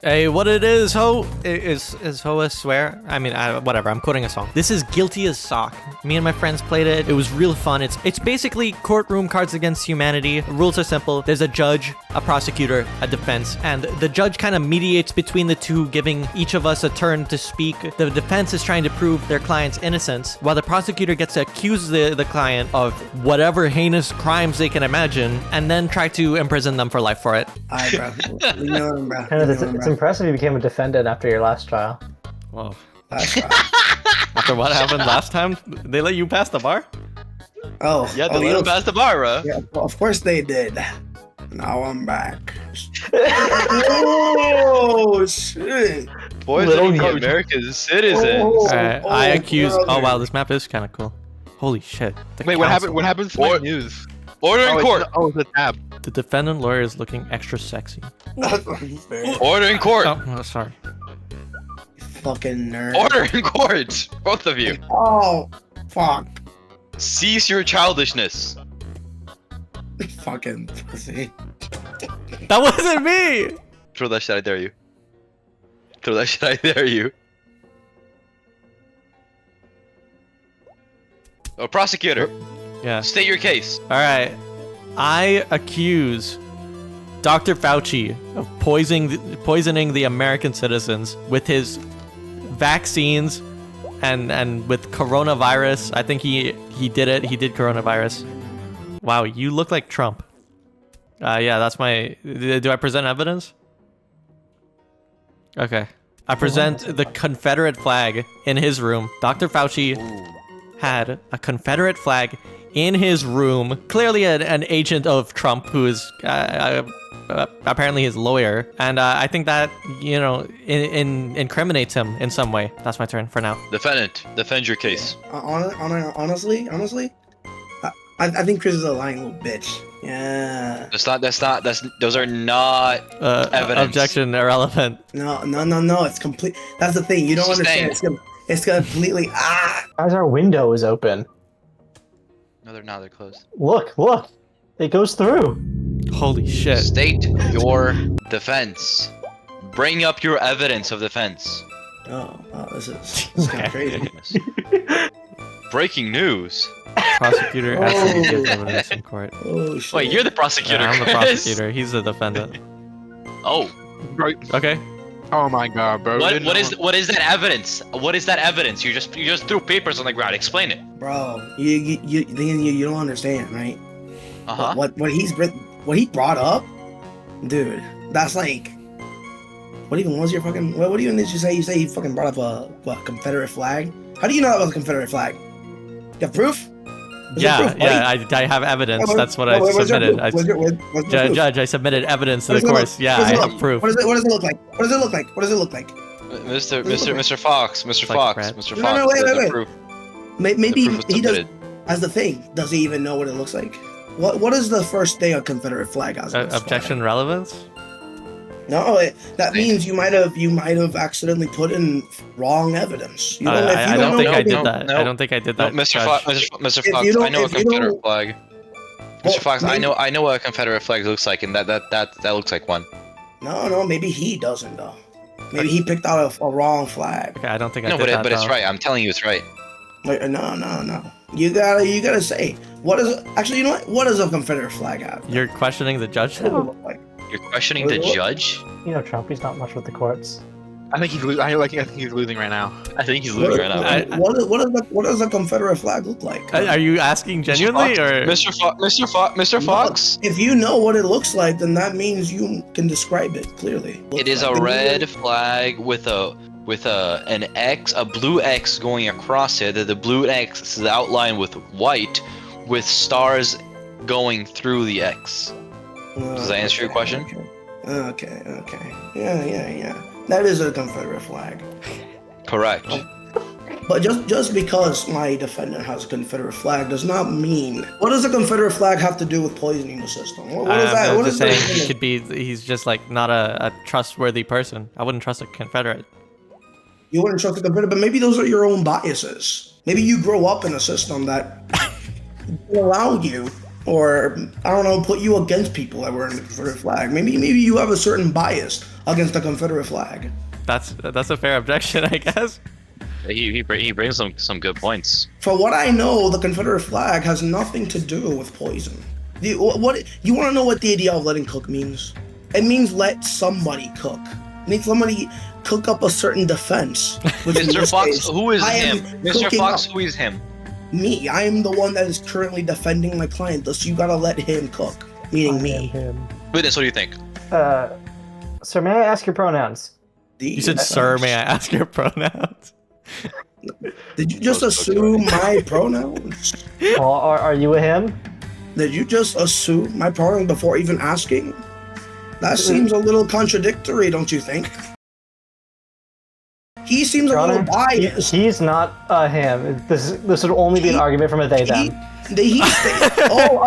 Hey, what it is, ho? Is ho a swear? I mean, whatever. I'm quoting a song. This is Guilty as Sock. Me and my friends played it. It was real fun. It's basically courtroom Cards Against Humanity. The rules are simple. There's a judge, a prosecutor, a defense, and the judge kind of mediates between the two, giving each of us a turn to speak. The defense is trying to prove their client's innocence, while the prosecutor gets to accuse the client of whatever heinous crimes they can imagine, and then try to imprison them for life for it. Alright, bro. We know him, bro. It's impressive you became a defendant after your last trial. Whoa. That's right. After what happened last time, they let you pass the bar? Oh. Yeah, they let him pass the bar, bro. Yeah, well, of course they did. Now I'm back. Oh, shit. Boys Little are coach. America's citizens. Alright, I accuse... brother. Oh, wow, this map is kind of cool. Holy shit. The Wait, what happened? counsel. What happened to my news? Order in court. It's a tab. The defendant lawyer is looking extra sexy. That's unfair. Order in court. Oh, sorry. Fucking nerd. Order in court. Both of you. Oh, fuck. Cease your childishness. Fucking pussy. That wasn't me! Throw that shit, I dare you. Throw that shit, I dare you. Oh, prosecutor, Yeah. state your case. Alright. I accuse Dr. Fauci of poisoning the American citizens with his vaccines and with coronavirus. I think he did it. He did coronavirus. Wow, you look like Trump. Yeah, that's my... Do I present evidence? Okay. I present the Confederate flag in his room. Dr. Fauci had a Confederate flag in his room. Clearly an agent of Trump, who is apparently his lawyer. And I think that, you know, incriminates him in some way. That's my turn for now. Defendant, defend your case. Honestly, I think Chris is a lying little bitch. Yeah. Those are not evidence. Objection irrelevant. No. It's complete. That's the thing. You don't understand. It's completely Guys, our window is open. No, they're not. They're closed. Look. It goes through. Holy shit. State your defense. Bring up your evidence of defense. Oh, this is kind of crazy. Breaking news. Prosecutor actually gives evidence in court. Oh shit. Wait, you're the prosecutor. I'm the Chris. prosecutor. He's the defendant. Oh. Bro, Okay. oh my god, bro. What is that evidence? What is that evidence? You just threw papers on the ground. Explain it. Bro, you don't understand, right? Uh-huh. What he brought up, dude. That's like, what even was your fucking? What even did you say? You say he fucking brought up a Confederate flag? How do you know that was a Confederate flag? You have proof? Is there proof, buddy? I have evidence. Where's That's what your I proof? submitted. Where's your proof? Judge, I submitted evidence to What the does it course. look- Yeah, what I does it have proof. What does it look like? What does it look like? What does it look like? Mr. Fox, Mr. like Fox, Brad. Mr. No, Fox. no, wait, the wait. proof- Maybe the proof was he does. submitted. That's the thing. Does he even know what it looks like? What is the first thing a Confederate flag has? on its Objection relevance? No, that means you might have accidentally put in wrong evidence. You know, if you I don't think know I did no, that. no. I don't think I did No, that. Mr. Judge. Fox, Mr. If Fox, you don't- I know a if you don't- Confederate flag. Well, Mr. Fox, maybe- I know what a Confederate flag looks like, and that looks like one. No, maybe he doesn't though. Maybe he picked out a wrong flag. Okay, I don't think I No, did that. but it's though. right. I'm telling you, it's right. Like, no. You gotta say what is actually. You know what? What does a Confederate flag have? You're questioning the judge What does it now? look like? You're questioning the judge? You know, Trump, he's not much with the courts. I think he's losing. I think he's losing right now. I think he's losing right now. What does a Confederate flag look like? Are you asking genuinely or? Mr. Fox? If you know what it looks like, then that means you can describe it clearly. It is a red flag with an X, a blue X going across it. The blue X is outlined with white, with stars going through the X. Does that answer your question? Okay. Yeah. That is a Confederate flag. Correct. But just because my defendant has a Confederate flag does not mean. What does a Confederate flag have to do with poisoning the system? What is that? I'm What just is saying he that? could be. He's just like not a trustworthy person. I wouldn't trust a Confederate. You wouldn't trust a Confederate, but maybe those are your own biases. Maybe you grow up in a system that allowed you or I don't know, put you against people that were in the Confederate flag. Maybe you have a certain bias against the Confederate flag. That's a fair objection, I guess. He brings some good points. For what I know, the Confederate flag has nothing to do with poison. You want to know what the idea of letting cook means? It means let somebody cook. It means somebody cook up a certain defense. Mr. Fox, who is him? Mr. Fox, who is him? Me. I am the one that is currently defending my client, thus you gotta let him cook. Meaning me. Witness, what do you think? Sir, may I ask your pronouns? You said, sir, may I ask your pronouns? Did you just assume my pronouns? Well, are you a him? Did you just assume my pronouns before even asking? That seems a little contradictory, don't you think? He seems a little biased. He's not a him. This would only be an argument from a they them.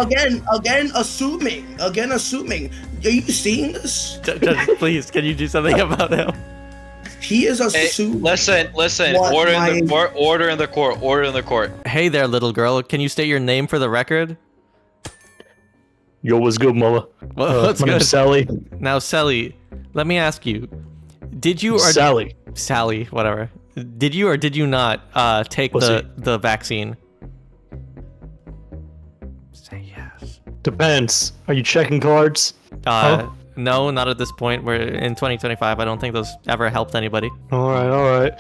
Again assuming. Are you seeing this? Judge, please, can you do something about him? He is assuming. Listen. Order in the court. Hey there, little girl. Can you state your name for the record? Yo, what's good, Mullah? What's my good? name's Sally. Now, Sally, let me ask you. Did you or Sally, whatever. Did you or did you not take the vaccine? Say yes. Depends. Are you checking cards? No, not at this point. We're in 2025. I don't think those ever helped anybody. All right.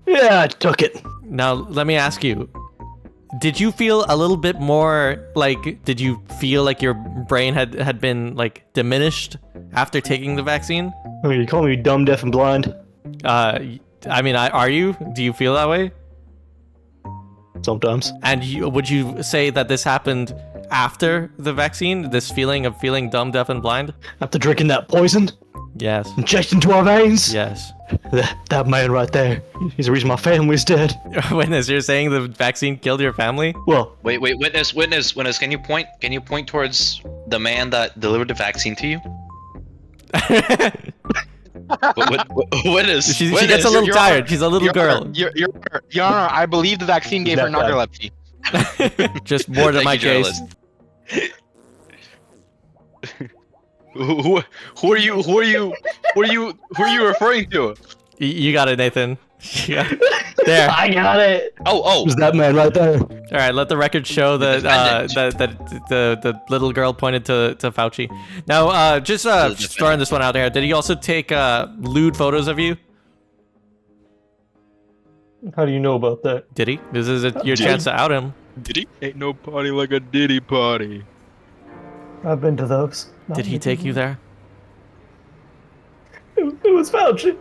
Yeah, I took it. Now, let me ask you. Did you feel a little bit more did you feel like your brain had been diminished after taking the vaccine? Oh, you call me dumb, deaf, and blind? I mean, are you? Do you feel that way? Sometimes. And would you say that this happened after the vaccine? This feeling of feeling dumb, deaf, and blind? After drinking that poison? Yes. Injected into our veins? Yes. That man right there. He's the reason my family's dead. Witness, you're saying the vaccine killed your family? Well. Wait, witness. Can you point towards the man that delivered the vaccine to you? Witness. She gets a little tired. She's a little girl. Your Honor, I believe the vaccine gave her narcolepsy. Just more to my case. Who are you referring to? You got it, Nathan. There. I got it. Oh. It was that man right there. All right, let the record show that the little girl pointed to Fauci. Now, just throwing this one out there. Did he also take lewd photos of you? How do you know about that? Did he? This is your chance to out him. Did he? Ain't no party like a Diddy party. I've been to those. Did he take you there? It was Fauci.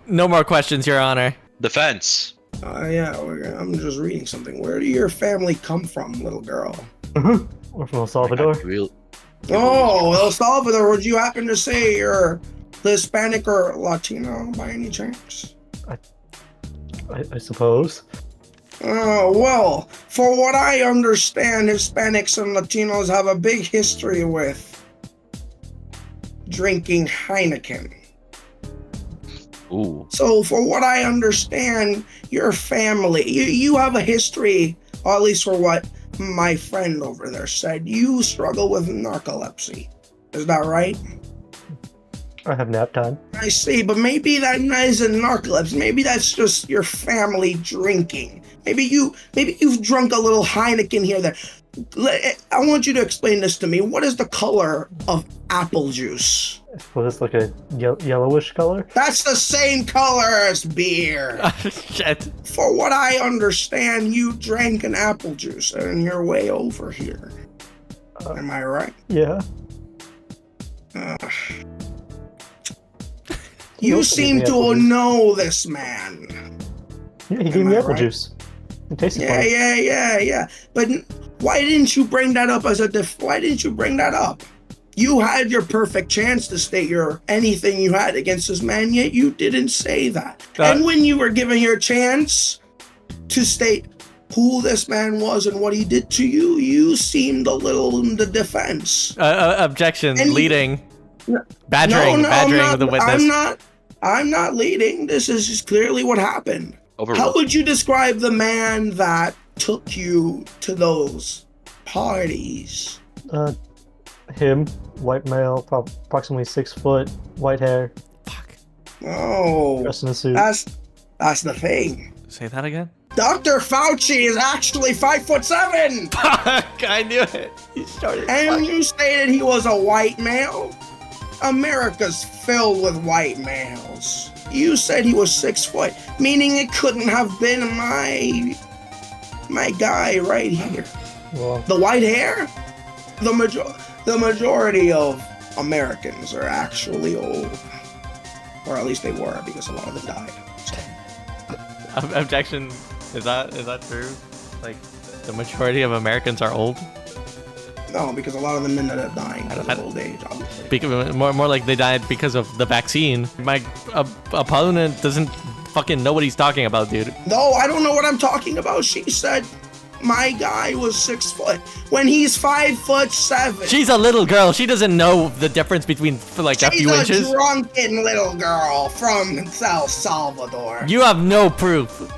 No more questions, Your Honor. Defense. Yeah, I'm just reading something. Where do your family come from, little girl? We're from El Salvador. Oh, El Salvador. Would you happen to say you're Hispanic or Latino by any chance? I suppose. Oh, well, for what I understand, Hispanics and Latinos have a big history with drinking Heineken. Ooh. So, for what I understand, your family, you have a history, or at least for what my friend over there said, you struggle with narcolepsy. Is that right? I have nap time. I see, but maybe that isn't narcolepsy. Maybe that's just your family drinking. Maybe you've drunk a little Heineken here there. I want you to explain this to me. What is the color of apple juice? Well, it's like a yellowish color. That's the same color as beer. Shit. For what I understand, you drank an apple juice on your way over here. Am I right? Yeah. You seem to know this man. Yeah, he gave me apple juice. It tasted fine. Yeah. But why didn't you bring that up why didn't you bring that up? You had your perfect chance to state anything you had against this man, yet you didn't say that. And when you were given your chance to state who this man was and what he did to you, you seemed a little in the defense. Objection, leading. Badgering the witness. I'm not leading. This is just clearly what happened. Overruled. How would you describe the man that took you to those parties? Him, white male, approximately 6 foot, white hair, Fuck. Oh, dressed in a suit. that's the thing. Say that again. Dr. Fauci is actually 5'7", Fuck! I knew it. You started. and you stated he was a white male. America's filled with white males. You said he was 6 foot, meaning it couldn't have been my guy right here. Well, The white hair? The majority of Americans are actually old. Or at least they were, because a lot of them died. So, Objection. Is that true? Like, the majority of Americans are old? no, because a lot of them ended up dying because of old age, obviously. Because more like they died because of the vaccine. My opponent doesn't fucking know what he's talking about, dude. No, I don't know what I'm talking about. She said my guy was 6 foot when he's 5'7". She's a little girl. She doesn't know the difference between like a few She's a inches. drunken little girl from El Salvador. You have no proof.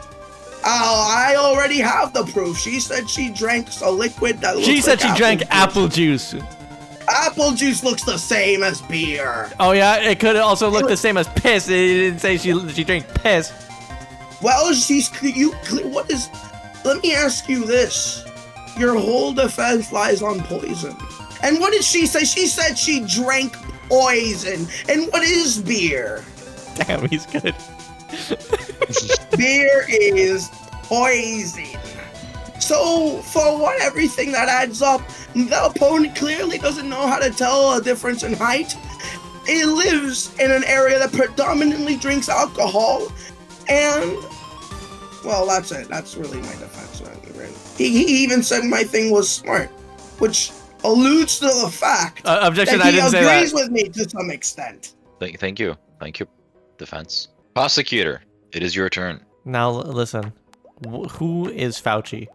Oh, I already have the proof. She said she drank a liquid that looks She said like she drank juice. apple juice. Apple juice looks the same as beer. Oh yeah, it could also look the same as piss. It didn't say she drank piss. Well, what is? Let me ask you this: your whole defense lies on poison. And what did she say? She said she drank poison. And what is beer? Damn, he's good. Beer is poison. So, for what everything that adds up, the opponent clearly doesn't know how to tell a difference in height. It lives in an area that predominantly drinks alcohol, and, well, that's it. That's really my defense. Right? He even said my thing was smart, which alludes to the fact Objection, that I he didn't say agrees that. with me to some extent. Thank you. Defense. Prosecutor, it is your turn. Now listen, who is Fauci?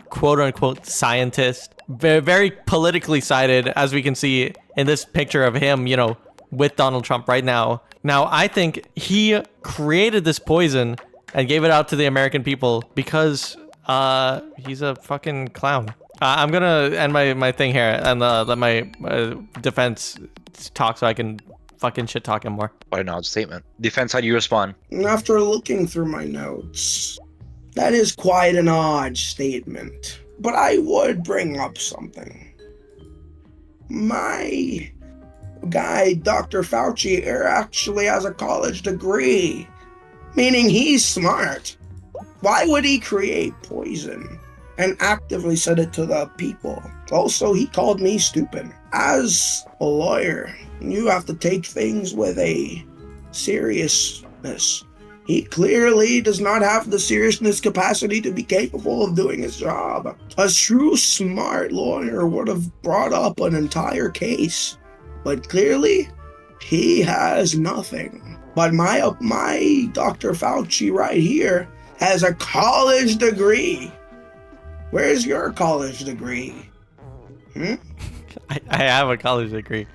Quote unquote scientist, very politically sided, as we can see in this picture of him, you know, with Donald Trump right now. Now, I think he created this poison and gave it out to the American people because he's a fucking clown. I'm gonna end my thing here and let my defense talk so I can fucking shit talk him more. What an odd statement. Defense, how do you respond? After looking through my notes, that is quite an odd statement. But I would bring up something. My guy, Dr. Fauci, actually has a college degree, meaning he's smart. Why would he create poison and actively send it to the people? Also, he called me stupid. As a lawyer, you have to take things with a seriousness. He clearly does not have the seriousness capacity to be capable of doing his job. A true smart lawyer would have brought up an entire case, but clearly he has nothing. But my Dr. Fauci right here has a college degree. Where's your college degree? I have a college degree.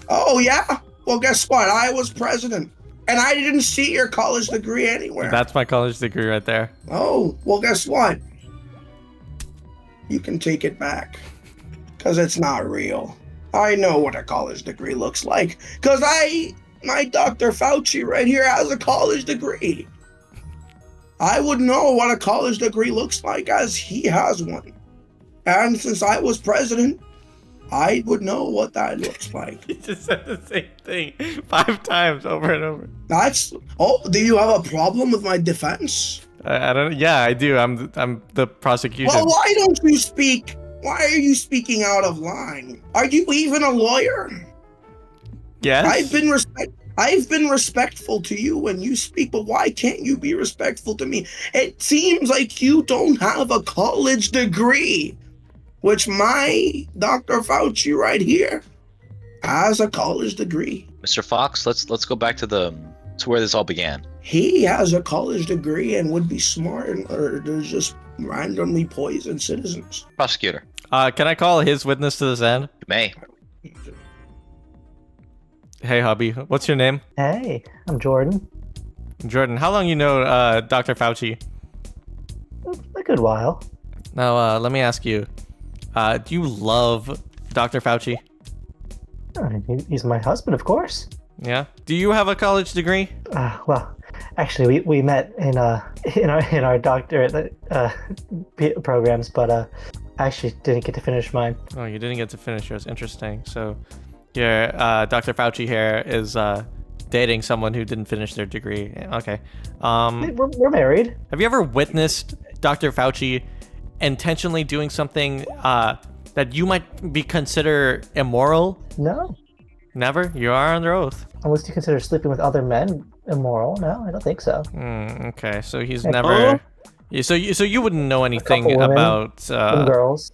Oh yeah? Well, guess what? I was president, and I didn't see your college degree anywhere. That's my college degree right there. Oh, well, guess what? You can take it back, because it's not real. I know what a college degree looks like, because my Dr. Fauci right here has a college degree. I would know what a college degree looks like, as he has one. And since I was president, I would know what that looks like. He just said the same thing 5 times over and over. Do you have a problem with my defense? I don't. Yeah, I do. I'm the prosecution. Well, why don't you speak? Why are you speaking out of line? Are you even a lawyer? Yes. I've been respectful to you when you speak, but why can't you be respectful to me? It seems like you don't have a college degree, which my Dr. Fauci right here has a college degree. Mr. Fox, let's go back to where this all began. He has a college degree and would be smart, or to just randomly poison citizens. Prosecutor, Can I call his witness to this end? you may. Hey, hubby. What's your name? Hey, I'm Jordan. Jordan. How long you know Dr. Fauci? A good while. Now, let me ask you. Do you love Dr. Fauci? He's my husband, of course. Yeah. Do you have a college degree? Well, actually, we met in our doctorate programs, but I actually didn't get to finish mine. Oh, you didn't get to finish yours. Interesting. So, your Dr. Fauci here is dating someone who didn't finish their degree. Okay. We're married. Have you ever witnessed Dr. Fauci intentionally doing something that you might be considered immoral? No. Never? You are under oath. Unless you consider sleeping with other men immoral. No, I don't think so. Okay, so he's Like, never. So you wouldn't know anything women, about Some girls.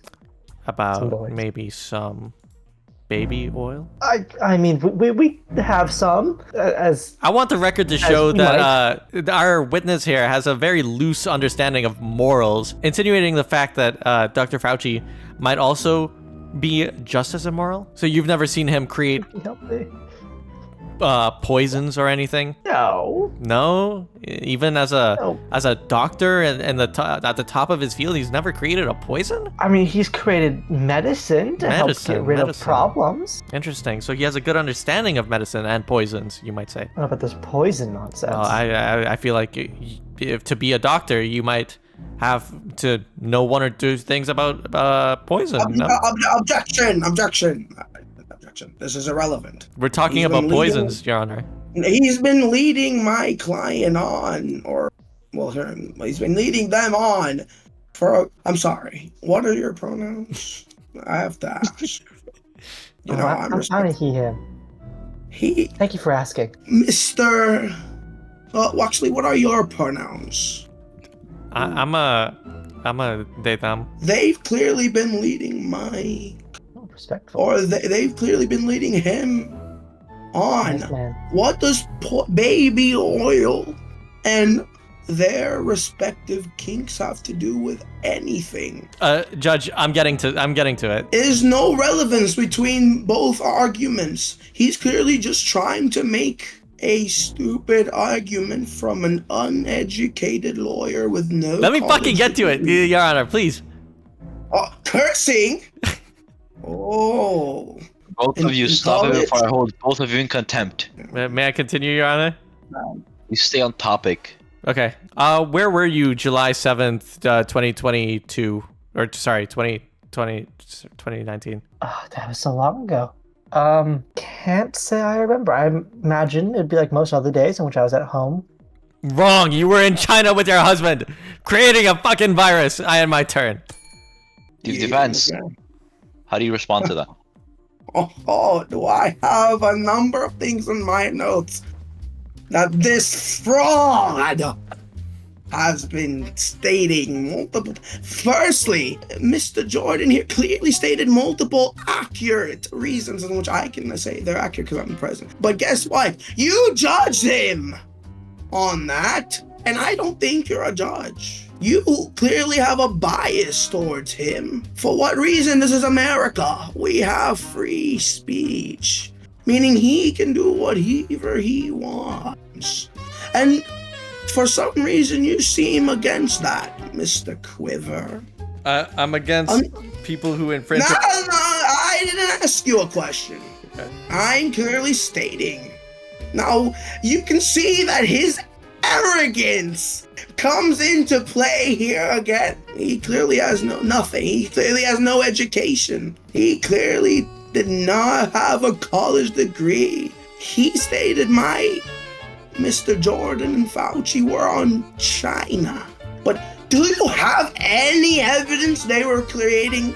Some boys. maybe some baby oil. I mean, we have some as. I want the record to show that our witness here has a very loose understanding of morals, insinuating the fact that Dr. Fauci might also be just as immoral. So you've never seen him create Help me. Poisons or anything? No. No, even as a doctor and at the top of his field, he's never created a poison. I mean, he's created medicine to help get rid of problems. Interesting. So he has a good understanding of medicine and poisons, you might say. I don't know about this poison nonsense. Well, I feel like if to be a doctor, you might have to know one or two things about poison. No? Objection. This is irrelevant. We're talking about poisons, Your Honor. He's been leading my client on, he's been leading them on I'm sorry. What are your pronouns? I have to ask. I'm he, him. He. Thank you for asking. Mr. Actually, what are your pronouns? I'm a they them. They've clearly been leading my. Respectful. Or they've clearly been leading him on. Nice, what does baby oil and their respective kinks have to do with anything? Judge, I'm getting to it. There's no relevance between both arguments. He's clearly just trying to make a stupid argument from an uneducated lawyer with no. Let me fucking get to it, Your Honor, please. Cursing. Oh. Both of you stop it before I hold both of you in contempt. May I continue, Your Honor? You stay on topic. Okay. Where were you July 7th, 2022? Or, sorry, 2019? Oh, that was so long ago. Can't say I remember. I imagine it'd be like most other days in which I was at home. Wrong. You were in China with your husband, creating a fucking virus. I had my turn. Defense. How do you respond to that? Do I have a number of things in my notes that this fraud has been stating multiple. Firstly, Mr. Jordan here clearly stated multiple accurate reasons in which I can say they're accurate because I'm present. But guess what? You judged him on that, and I don't think you're a judge. You clearly have a bias towards him. For what reason? This is America. We have free speech, meaning he can do whatever he wants. And for some reason, you seem against that, Mr. Quiver. I'm against people who infringe. No, I didn't ask you a question. Okay. I'm clearly stating. Now, you can see that his arrogance comes into play here again. He clearly has nothing. He clearly has no education. He clearly did not have a college degree. He stated Mr. Jordan and Fauci were on China. But do you have any evidence they were creating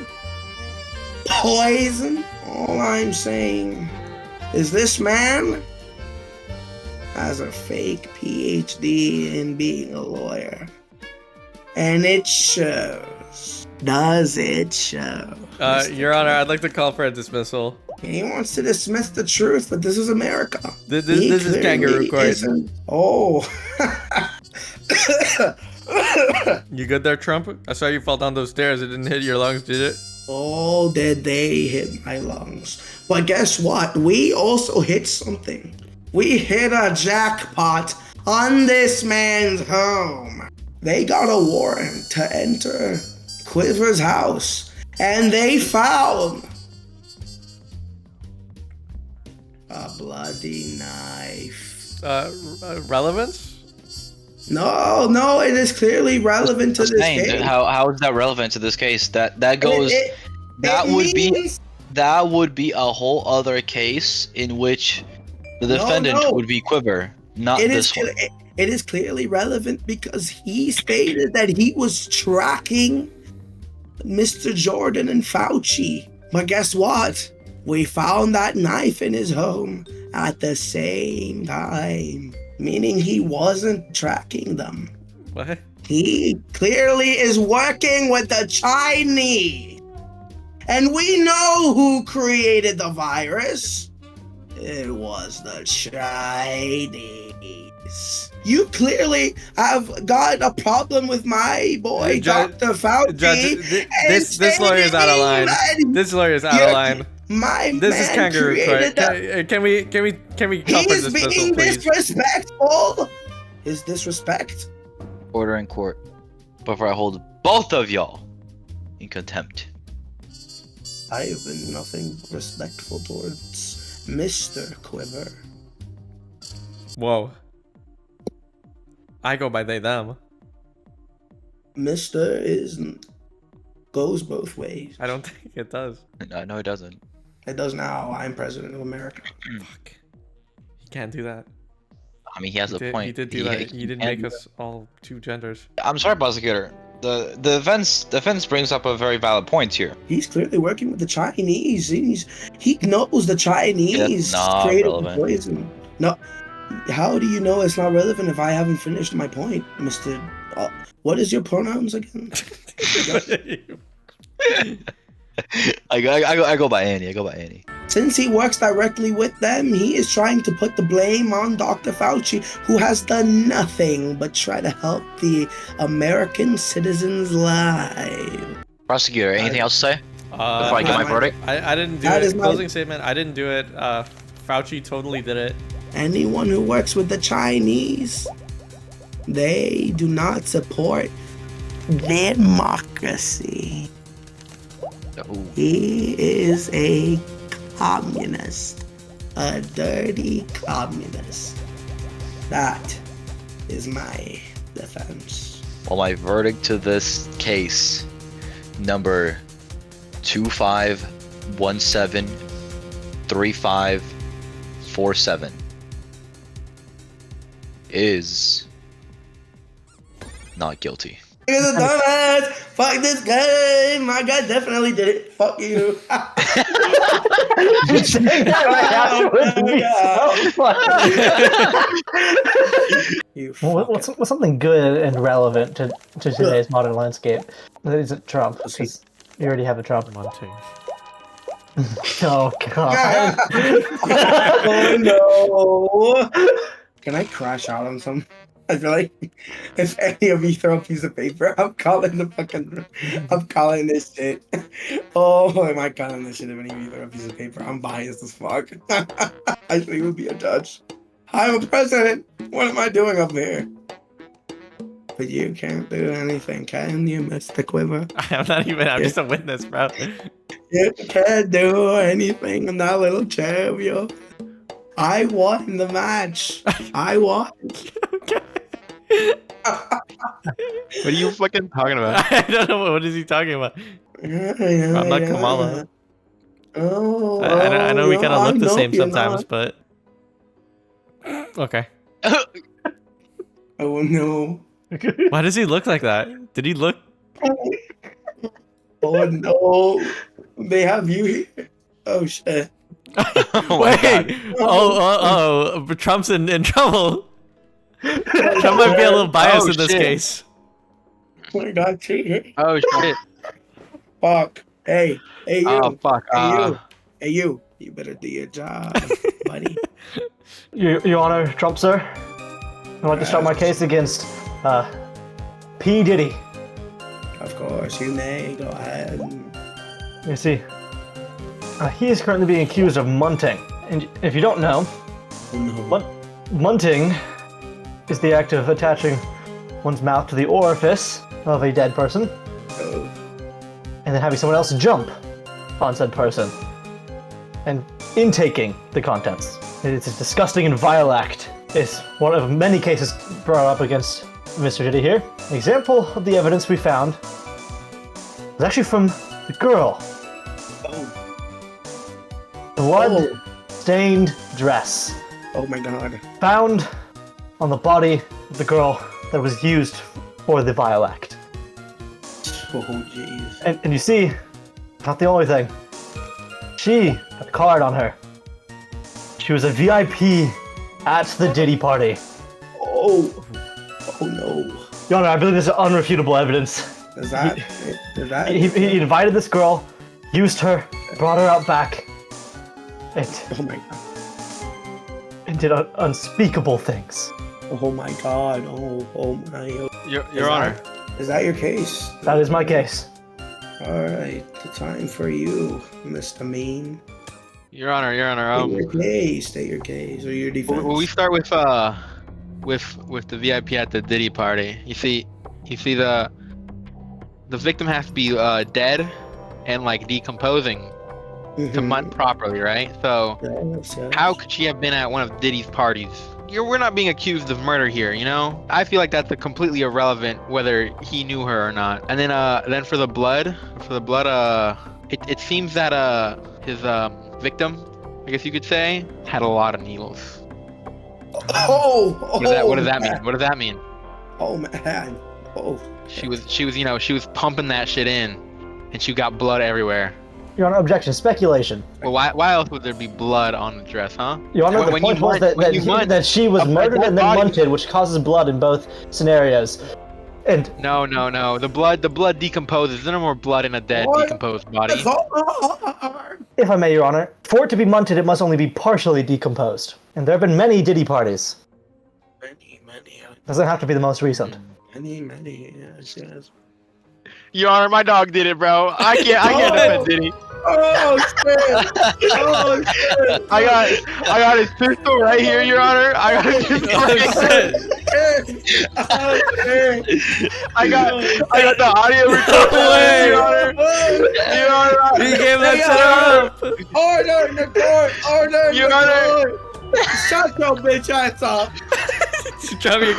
poison? All I'm saying is this man has a fake PhD in being a lawyer. And it shows. Does it show? Your Honor, I'd like to call for a dismissal. He wants to dismiss the truth, but this is America. This is kangaroo court. Oh. You good there, Trump? I saw you fall down those stairs. It didn't hit your lungs, did it? Oh, did they hit my lungs? But guess what? We also hit something. We hit a jackpot on this man's home. They got a warrant to enter Quiver's house and they found a bloody knife. Relevance? No, it is clearly relevant to this Saying, case. how is that relevant to this case? That goes. That would be a whole other case in which the defendant would be Quiver, not this one. It is clearly relevant because he stated that he was tracking Mr. Jordan and Fauci. But guess what? We found that knife in his home at the same time, meaning he wasn't tracking them. What? He clearly is working with the Chinese. And we know who created the virus. It was the Chinese. You clearly have got a problem with my boy, Dr. Fauci. This lawyer is out of line. This lawyer is out of line. This is kangaroo court. Can we comfort this He's being disrespectful. Is disrespect? Order in court before I hold both of y'all in contempt. I have been nothing respectful towards Mr. Quiver. Whoa. I go by they, them. Mr. goes both ways. I don't think it does. No, it doesn't. It does now. I'm president of America. Fuck. He can't do that. I mean, he has a point. He did do that. He didn't make us all two genders. I'm sorry, prosecutor. The defense brings up a very valid point here. He's clearly working with the Chinese. He knows the Chinese created the poison. No, how do you know it's not relevant if I haven't finished my point, Mr. What is your pronouns again? I go by Annie. I go by Annie. Since he works directly with them, he is trying to put the blame on Dr. Fauci, who has done nothing but try to help the American citizens' lives. Prosecutor, anything else to say before I get my verdict? I didn't do it. Closing statement. I didn't do it. Fauci totally did it. Anyone who works with the Chinese, they do not support democracy. Ooh. He is a communist, a dirty communist. That is my defense. Well, my verdict to this case, number 25173547, is not guilty. He's a dumbass. Fuck this guy. My guy definitely did it. Fuck you. What's something good and relevant to today's modern landscape? Is it Trump? Because you already have a Trump. Monty. Oh god. Oh no. Can I crash out on some? I feel like if any of you throw a piece of paper, I'm calling this shit. Oh, am I calling this shit if any of you throw a piece of paper? I'm biased as fuck. I should even be a judge. I'm a president. What am I doing up here? But you can't do anything, can you, Mr. Quiver? I'm just a witness, bro. You can't do anything in that little chair of yours. I won the match. I won. What are you fucking talking about? I don't know. What is he talking about? I'm not Kamala. I know we kind of look the same sometimes, but... Okay. Oh no. Why does he look like that? Did he look... Oh no. They have you here. Oh shit. Wait. Oh. Trump's in trouble. Trump might be a little biased in this case. Oh my god, cheating. Oh shit. Fuck. Hey, you. Oh fuck. Hey, you. You better do your job, buddy. Your Honor, Trump, sir. I want to start my case against P. Diddy. Of course, you may. Go ahead. You see, he is currently being accused of munting. And if you don't know, munting is the act of attaching one's mouth to the orifice of a dead person. Oh. and then having someone else jump on said person and intaking the contents. It's a disgusting and vile act. It's one of many cases brought up against Mr. Diddy here. An example of the evidence we found was actually from the girl. Blood-stained dress Oh my god. found on the body of the girl that was used for the vile act. Oh jeez. And you see, not the only thing. She had a card on her. She was a VIP at the Diddy party. Oh. Oh no. Your Honor, I believe this is unrefutable evidence. Is that? He invited this girl, used her, brought her out back, Oh my god. and did unspeakable things. Oh my god. Oh my. Your Honor. Is that your case? That is my case. Alright, the time for you, Mr. Mean. Your Honor. State your case, or your defense. Will we start with the VIP at the Diddy party? You see the victim has to be dead and like decomposing to munt properly, right? So Yes. how could she have been at one of Diddy's parties? We're not being accused of murder here, you know? I feel like that's completely irrelevant whether he knew her or not. And then for the blood, it seems that his victim, I guess you could say, had a lot of needles. What does that mean? What does that mean? Oh man. Oh. She was pumping that shit in, and she got blood everywhere. Your Honor, objection, speculation. Well, why else would there be blood on the dress, huh? Your Honor, the When point you was munt- when you munt that she was a murdered dead and then body- munted, which causes blood in both scenarios. And No. The blood decomposes. There's no more blood in a dead, What? decomposed body. if I may, Your Honor, for it to be munted, it must only be partially decomposed. And there have been many Diddy parties. Many. Doesn't have to be the most recent. Yes. Your Honor, my dog did it, bro. I can't defend Diddy. Oh shit! Oh shit! I got his pistol right here, Your Honor. I got his pistol right here. Oh shit! I got the audio recording, Your Honor. Your Honor. He gave that shit up. Order in the court! Order in Your the Honor. court! Shut your bitch ass up! Drop your-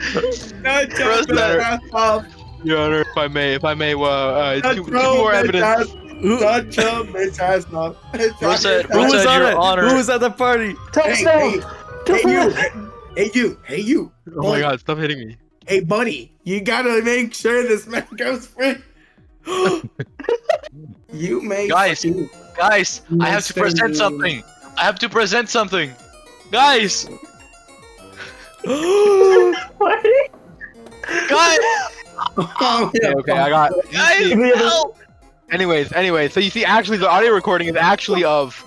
Shut your bitch ass up! Your Honor, if I may, Shut two your more bitch evidence. ass- Shut your bitch ass up! Bro said, Who was on Your it? Honor. Who was at the party? Hey you! Oh my God! Stop hitting me. Hey buddy, you gotta make sure this man goes free. You make Guys, I have to present something. Guys, guys, Okay, I got. guys, help! Anyways, so you see, actually, the audio recording is actually of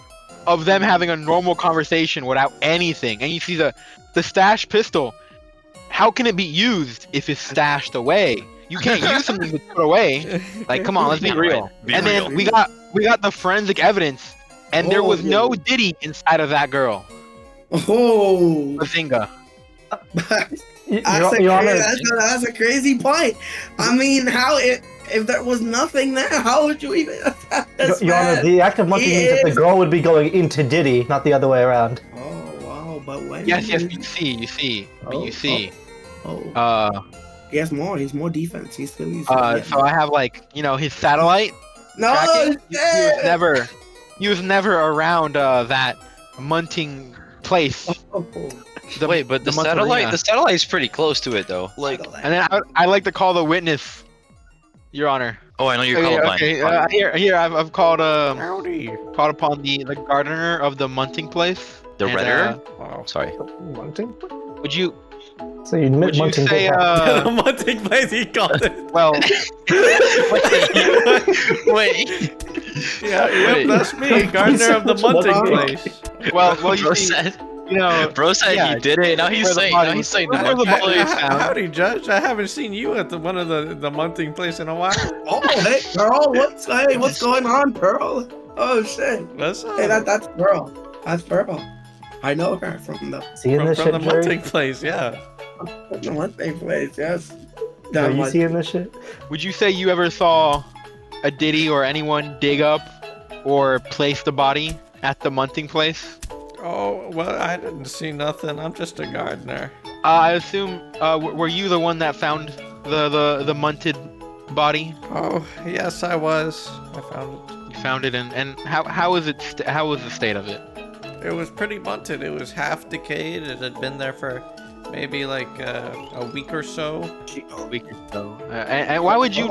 them having a normal conversation without anything, and you see the stash pistol. How can it be used if it's stashed away? You can't use something that's put away. Like, come on, let's be real. And then we got the forensic evidence, and there was no Diddy inside of that girl. Oh, Bazinga. that's a crazy point. I mean, if there was nothing there, how would you even attack this Your Honor, man? the act of munting means that the girl would be going into Diddy, not the other way around. Oh wow, but when? Yes, you see. He has more. He's more defense. He's So I have like, his satellite. no. tracking. Shit. He was never around that munting place. Wait, but the satellite's pretty close to it though. Like, And then I like to call the witness, Your Honor. oh, I know you're colorblind. Okay, here I've called Howdy. called upon the gardener of the munting place. The And, redder? Wow. Sorry. Munting? Would you So you admit would you munting say did happen. The munting place, he called it. well? Wait. Yeah, Wait. that's me, gardener of the munting place. Well, Bro you see, said, yeah, he did it. Now he's where the saying, body- now he's saying the where the munting body place. is found. Howdy, Judge. I haven't seen you at one of the munting place in a while. Oh, hey, Pearl. What's going on, Pearl? Oh shit. What's up? Hey, that's Pearl. That's Pearl. I know her from the See in this from shit, the Jerry? munting place, yeah. one thing place. Yes. That Are you much. seeing this shit? Would you say you ever saw a Diddy or anyone dig up or place the body at the munting place? Oh, well, I didn't see nothing. I'm just a gardener. I assume, were you the one that found the munted body? Oh, yes, I was. I found it. You found it, and how was it? How was the state of it? It was pretty munted. It was half decayed. It had been there for maybe like a week or so. A week or so. And why would you?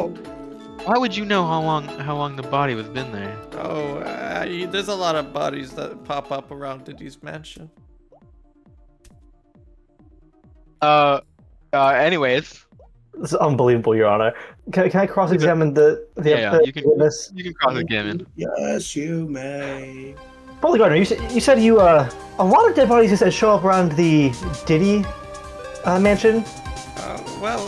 Why would you know how long the body was been there? Oh, there's a lot of bodies that pop up around Diddy's mansion. Anyways. This is unbelievable, Your Honor. Can I cross-examine the Yeah, you can. witness? You can cross-examine. Yes, you may. Holy Gardner, you said you a lot of dead bodies you said show up around the Diddy mansion. Well,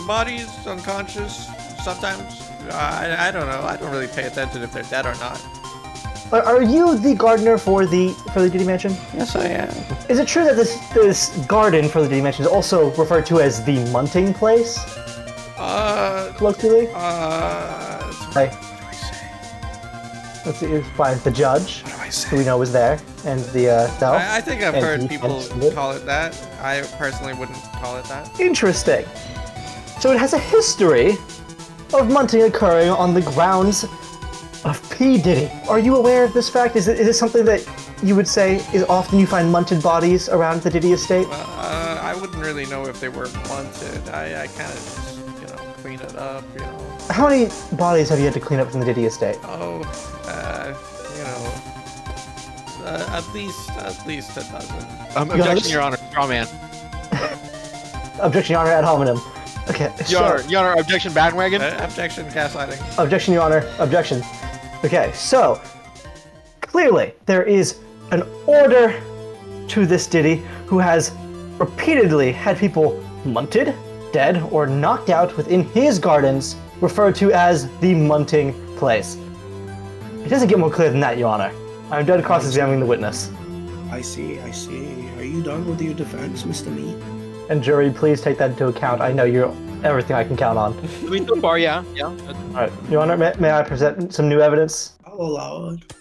bodies unconscious sometimes. I don't know. I don't really pay attention if they're dead or not. Are you the gardener for the Diddy mansion? Yes, I am. Is it true that this garden for the Diddy mansion is also referred to as the munting place? Colloquially? What do I say? Let's see, it's by the judge, What do I who say? we know was there, and the cell. I think I've And heard he people mentioned it. call it that. I personally wouldn't call it that. Interesting. So it has a history of munting occurring on the grounds of P. Diddy. Are you aware of this fact? Is it something that you would say is often you find munted bodies around the Diddy estate? I wouldn't really know if they were wanted. I kind of just, clean it up, How many bodies have you had to clean up from the Diddy estate? Oh, at least a dozen. Objection, Your Honor. Straw man. Objection, Your Honor, ad hominem. Okay, Your Honor, objection, bandwagon. Objection, gaslighting. Objection, Your Honor. Objection. Okay, so clearly there is an order to this Diddy who has repeatedly had people munted, dead, or knocked out within his gardens, referred to as the munting place. It doesn't get more clear than that, Your Honor. I'm done cross-examining the witness. I see. Are you done with your defense, Mr. Meat? And jury, please take that into account. I know you're everything I can count on. I mean, so far, yeah. All right, Your Honor, may I present some new evidence? I'll allow it.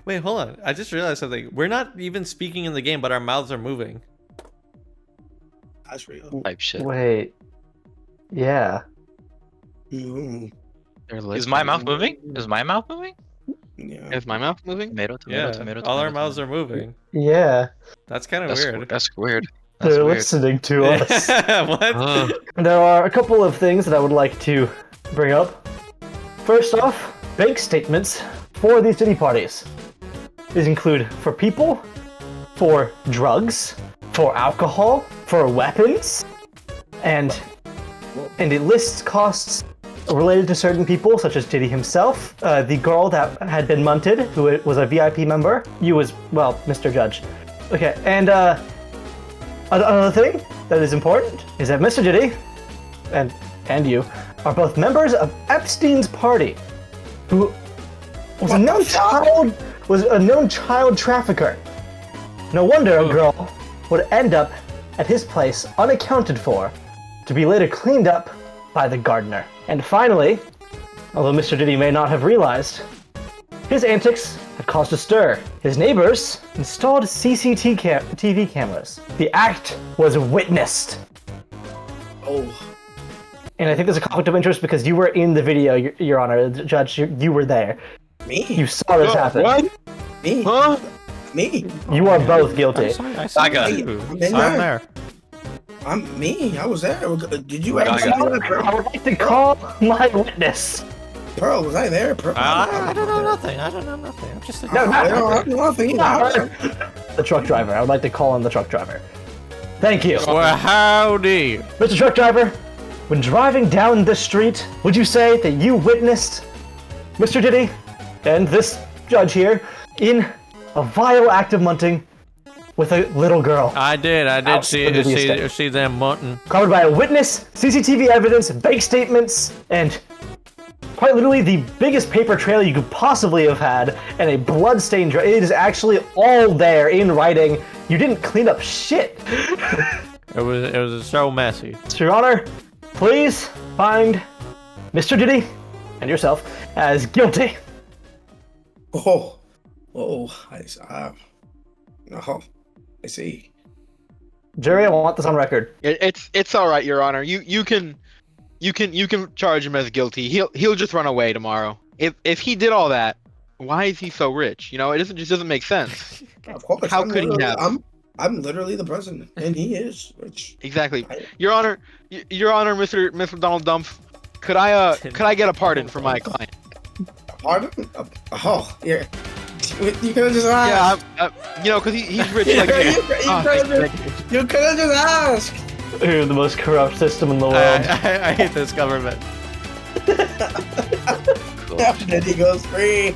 Wait, hold on. I just realized something. We're not even speaking in the game, but our mouths are moving. That's real. Type shit. Wait. Yeah. Mm, Is my mouth moving? Is my mouth moving? yeah. Is my mouth moving? Tomato, tomato, Yeah, tomato, all our tomato, mouths tomato. are moving. Yeah. That's kind of That's weird. That's weird. That's They're weird. listening to us. What? Ugh. There are a couple of things that I would like to bring up. First off, bank statements for these Diddy parties. These include for people, for drugs, for alcohol, for weapons, and it lists costs related to certain people, such as Diddy himself, the girl that had been munted, who was a VIP member, you as well, Mr. Judge. Okay, and another thing that is important is that Mr. Diddy and you are both members of Epstein's party, who was a known child trafficker. No wonder a girl would end up at his place unaccounted for, to be later cleaned up by the gardener. And finally, although Mr. Diddy may not have realized, his antics had caused a stir. His neighbors installed CCTV cameras. The act was witnessed. Oh, And I think there's a conflict of interest because you were in the video, Your Honor. Judge, you were there. me? You saw this happen. What? Me? Huh? Me? You are both guilty. I Saga. you. I'm in I'm there. there. I'm me. I was there. Did you Gaga. ever? I would like to call my witness. Pearl, was I there? Pearl, I don't know nothing. I don't know nothing. I'm just a No, I don't know nothing either. The truck driver. I would like to call on the truck driver. Thank you. Well, howdy. Mr. Truck Driver, when driving down the street, would you say that you witnessed Mr. Diddy and this judge here in a vile act of munting with a little girl? I did Out see of the estate. see them mutton. Covered by a witness, CCTV evidence, bank statements, and quite literally the biggest paper trail you could possibly have had, and a bloodstained It is actually all there in writing. You didn't clean up shit. It was so messy. So, Your Honor, please find Mr. Diddy and yourself as guilty. Oh, no, I see. Jury, I want this on record. It's all right, Your Honor. You can charge him as guilty. He'll just run away tomorrow. If he did all that, why is he so rich? You know, it just doesn't make sense. Of course. How could he have? I'm literally the president, and he is rich. Exactly, Your Honor, Mr. Donald Dump, could I get a pardon for my client? Pardon? Oh, yeah. You could have just asked. Yeah, because he's rich like me. You could have just asked. You're the most corrupt system in the world. I hate this government. Then he goes free.